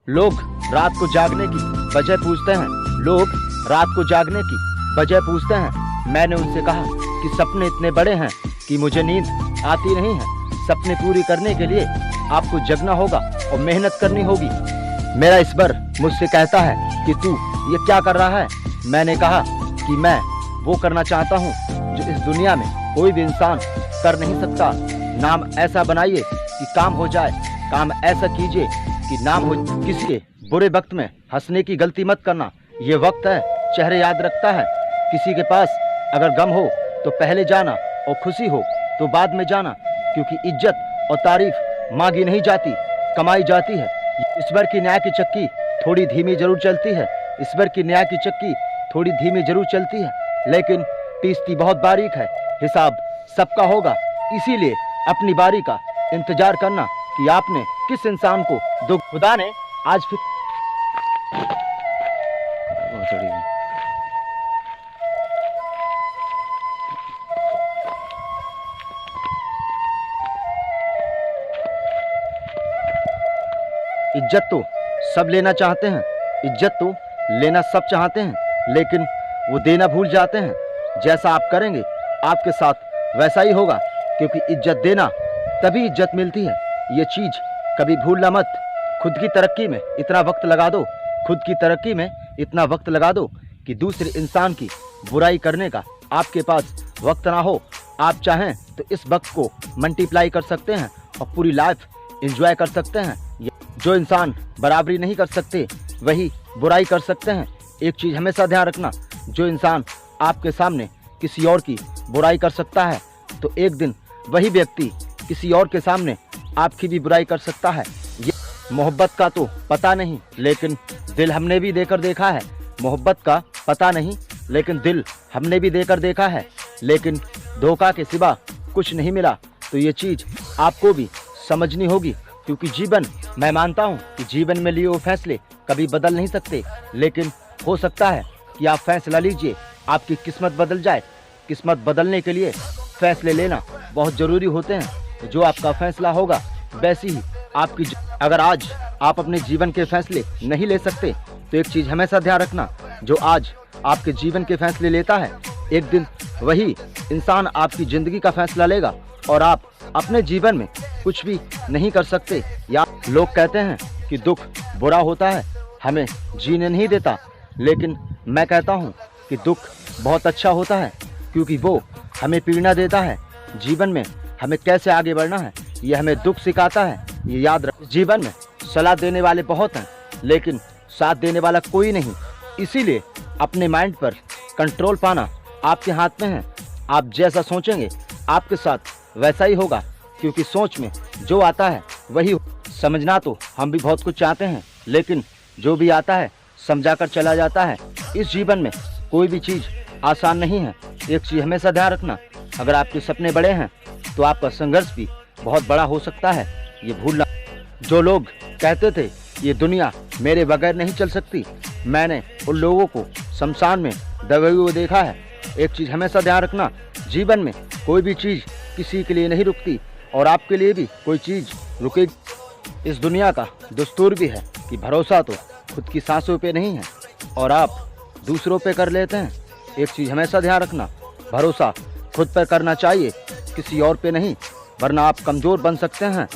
लोग रात को जागने की वजह पूछते हैं। लोग रात को जागने की वजह पूछते हैं। मैंने उनसे कहा कि सपने इतने बड़े हैं कि मुझे नींद आती नहीं है। सपने पूरी करने के लिए आपको जगना होगा और मेहनत करनी होगी। मेरा ईश्वर मुझसे कहता है कि तू ये क्या कर रहा है। मैंने कहा कि मैं वो करना चाहता हूँ जो इस दुनिया में कोई भी इंसान कर नहीं सकता। नाम ऐसा बनाइए कि काम हो जाए। काम ऐसा कीजिए कि नाम हो। किसी के बुरे वक्त में हंसने की गलती मत करना। ये वक्त है चेहरे याद रखता है। किसी के पास अगर गम हो तो पहले जाना और खुशी हो तो बाद में जाना, क्योंकि इज्जत और तारीफ मांगी नहीं जाती, कमाई जाती है। ईश्वर की न्याय की चक्की थोड़ी धीमी जरूर चलती है। ईश्वर की न्याय की चक्की थोड़ी धीमी जरूर चलती है, लेकिन पीसती बहुत बारीक है। हिसाब सबका होगा, इसीलिए अपनी बारी का इंतजार करना कि आपने किस इंसान को दुख। खुदा ने आज फिर इज्जत तो सब लेना चाहते हैं, इज्जत तो लेना सब चाहते हैं, लेकिन वो देना भूल जाते हैं। जैसा आप करेंगे आपके साथ वैसा ही होगा, क्योंकि इज्जत देना तभी इज्जत मिलती है। ये चीज कभी भूलना मत। खुद की तरक्की में इतना वक्त लगा दो, खुद की तरक्की में इतना वक्त लगा दो कि दूसरे इंसान की बुराई करने का आपके पास वक्त ना हो। आप चाहें तो इस वक्त को मल्टीप्लाई कर सकते हैं और पूरी लाइफ एंजॉय कर सकते हैं। जो इंसान बराबरी नहीं कर सकते वही बुराई कर सकते हैं। एक चीज हमेशा ध्यान रखना, जो इंसान आपके सामने किसी और की बुराई कर सकता है तो एक दिन वही व्यक्ति किसी और के सामने आपकी भी बुराई कर सकता है। ये मोहब्बत का तो पता नहीं, लेकिन दिल हमने भी देकर देखा है। मोहब्बत का पता नहीं, लेकिन दिल हमने भी देकर देखा है, लेकिन धोखा के सिवा कुछ नहीं मिला। तो ये चीज आपको भी समझनी होगी, क्योंकि जीवन, मैं मानता हूँ कि जीवन में लिए हुए फैसले कभी बदल नहीं सकते, लेकिन हो सकता है कि आप फैसला लीजिए, आपकी किस्मत बदल जाए। किस्मत बदलने के लिए फैसले लेना बहुत ज़रूरी होते हैं। जो आपका फैसला होगा वैसी ही आपकी। अगर आज आप अपने जीवन के फैसले नहीं ले सकते तो एक चीज़ हमेशा ध्यान रखना, जो आज आपके जीवन के फैसले लेता है एक दिन वही इंसान आपकी ज़िंदगी का फैसला लेगा और आप अपने जीवन में कुछ भी नहीं कर सकते। या लोग कहते हैं कि दुख बुरा होता है, हमें जीने नहीं देता, लेकिन मैं कहता हूँ कि दुख बहुत अच्छा होता है, क्योंकि वो हमें प्रेरणा देता है। जीवन में हमें कैसे आगे बढ़ना है ये हमें दुख सिखाता है। ये याद रख, जीवन में सलाह देने वाले बहुत हैं, लेकिन साथ देने वाला कोई नहीं। इसीलिए अपने माइंड पर कंट्रोल पाना आपके हाथ में है। आप जैसा सोचेंगे आपके साथ वैसा ही होगा, क्योंकि सोच में जो आता है वही। समझना तो हम भी बहुत कुछ चाहते हैं, लेकिन जो भी आता है समझाकर चला जाता है। इस जीवन में कोई भी चीज़ आसान नहीं है। एक चीज़ हमेशा ध्यान रखना, अगर आपके सपने बड़े हैं तो आपका संघर्ष भी बहुत बड़ा हो सकता है, ये भूलना। जो लोग कहते थे ये दुनिया मेरे बगैर नहीं चल सकती, मैंने उन लोगों को शमशान में दबे हुए देखा है। एक चीज़ हमेशा ध्यान रखना, जीवन में कोई भी चीज़ किसी के लिए नहीं रुकती और आपके लिए भी कोई चीज़ रुकेगी। इस दुनिया का दस्तूर भी है कि भरोसा तो खुद की सांसों पे नहीं है और आप दूसरों पे कर लेते हैं। एक चीज़ हमेशा ध्यान रखना, भरोसा खुद पर करना चाहिए, किसी और पे नहीं, वरना आप कमज़ोर बन सकते हैं।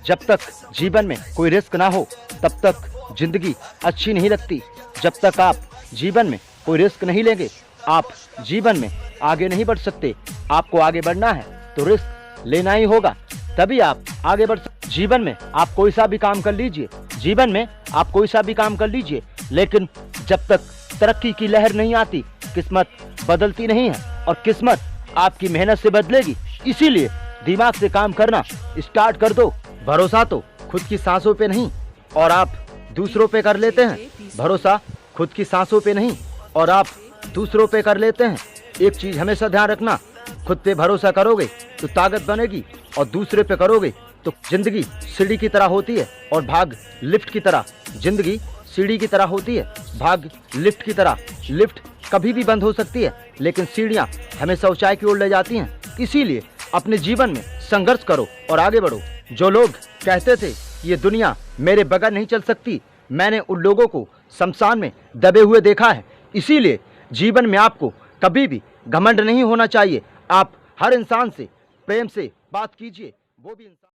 जब तक जीवन में कोई रिस्क ना हो तब तक ज़िंदगी अच्छी नहीं लगती। जब तक आप जीवन में कोई रिस्क नहीं लेंगे आप जीवन में आगे नहीं बढ़ सकते। आपको आगे बढ़ना है तो रिस्क लेना ही होगा, तभी आप आगे बढ़ सकते। जीवन में आप कोई सा भी काम कर लीजिए, जीवन में आप कोई सा भी काम कर लीजिए, लेकिन जब तक तरक्की की लहर नहीं आती किस्मत बदलती नहीं है, और किस्मत आपकी मेहनत से बदलेगी। इसीलिए दिमाग से काम करना स्टार्ट कर दो। भरोसा तो खुद की सांसों पे नहीं और आप दूसरों पे कर लेते हैं। भरोसा खुद की सांसों पे नहीं और आप दूसरों पे कर लेते हैं। एक चीज़ हमेशा ध्यान रखना, खुद पे भरोसा करोगे तो ताकत बनेगी और दूसरे पे करोगे तो जिंदगी सीढ़ी की तरह होती है और भाग लिफ्ट की तरह। जिंदगी सीढ़ी की तरह होती है, भाग लिफ्ट की तरह। लिफ्ट कभी भी बंद हो सकती है, लेकिन सीढ़ियाँ हमेशा ऊंचाई की ओर ले जाती हैं। इसीलिए अपने जीवन में संघर्ष करो और आगे बढ़ो। जो लोग कहते थे ये दुनिया मेरे बगैर नहीं चल सकती, मैंने उन लोगों को शमशान में दबे हुए देखा है। इसीलिए जीवन में आपको कभी भी घमंड नहीं होना चाहिए। आप हर इंसान से प्रेम से बात कीजिए, वो भी इंसान